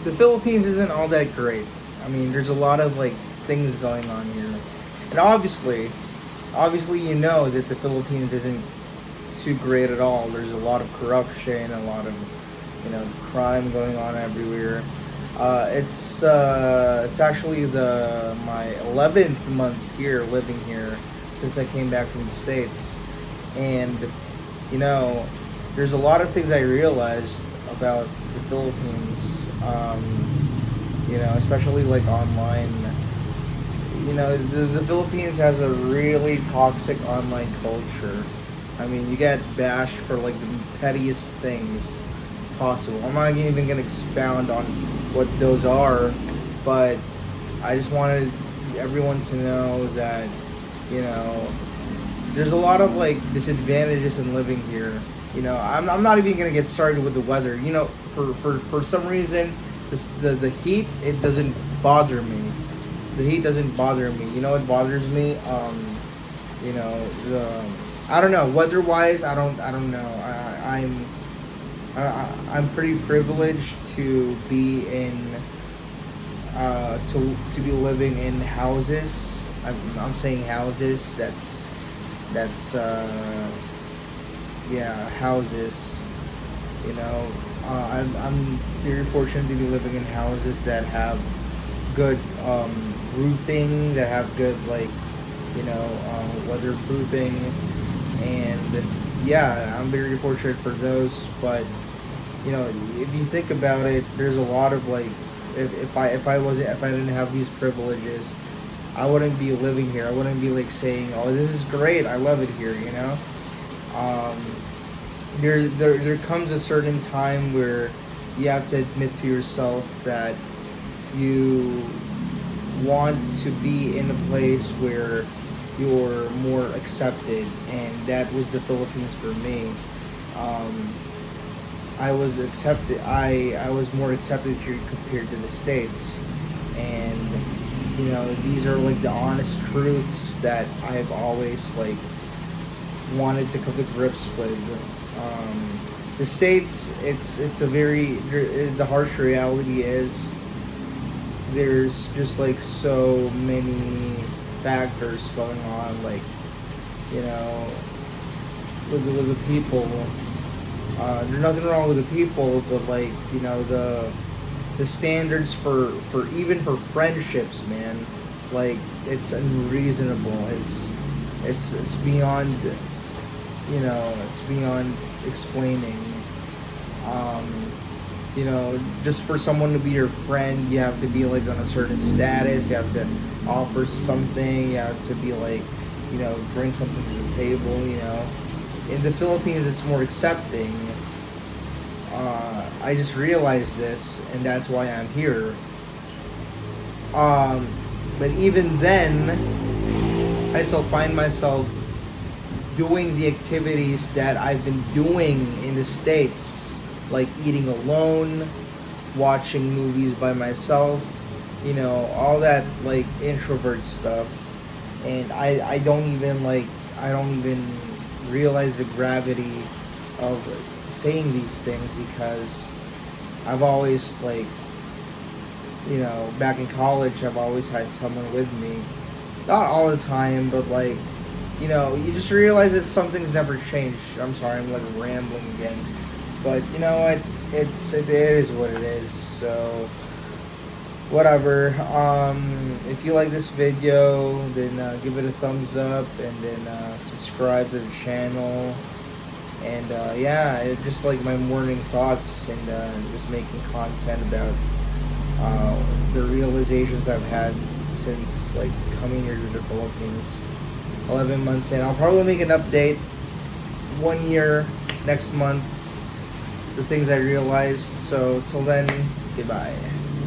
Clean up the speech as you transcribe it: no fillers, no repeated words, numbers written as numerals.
the Philippines isn't all that great. I mean, there's a lot of like things going on here, and obviously, you know that the Philippines isn't too great at all. There's a lot of corruption, a lot of crime going on everywhere. It's actually the my 11th month here living here since I came back from the States, and you know, there's a lot of things I realized about the Philippines. Especially like online. The Philippines has a really toxic online culture. I mean, you get bashed for like the pettiest things possible. I'm not even gonna expound on what those are, but I just wanted everyone to know that you know there's a lot of like disadvantages in living here. I'm not even gonna get started with the weather. For some reason, the heat, it doesn't bother me. The heat doesn't bother me. You know what bothers me? The I don't know. Weather wise, I don't know. I'm pretty privileged to be in to be living in houses. I'm saying houses. That's yeah, houses. I'm very fortunate to be living in houses that have good roofing, that have good like weatherproofing, and yeah, I'm very fortunate for those. But if you think about it, there's a lot of like, if I didn't have these privileges, I wouldn't be living here. I wouldn't be like saying, "Oh, this is great. I love it here." Um, there comes a certain time where you have to admit to yourself that you want to be in a place where you're more accepted, and that was the Philippines for me. Um, I was accepted. I was more accepted here compared to the States, and these are like the honest truths that I've always like wanted to come to grips with. The States, it's a very the harsh reality is there's just like so many factors going on, like you know with the people. There's nothing wrong with the people, but like the standards for even for friendships, man, like it's unreasonable. It's beyond it's beyond explaining. Um, just for someone to be your friend, you have to be like on a certain status. You have to offer something. You have to be like, bring something to the table. In the Philippines, it's more accepting. I just realized this, and that's why I'm here. But even then, I still find myself doing the activities that I've been doing in the States, like eating alone, watching movies by myself, all that like introvert stuff. And I don't even realize the gravity of saying these things because I've always like, back in college, I've always had someone with me. Not all the time, but like, you just realize that something's never changed. I'm sorry, I'm like rambling again. But you know what? It is what it is. So whatever. If you like this video, then give it a thumbs up, and then subscribe to the channel. And yeah, it's just like my morning thoughts, and just making content about the realizations I've had since like coming here to the Philippines. 11 months in. I'll probably make an update 1 year next month. The things I realized. So till then, goodbye.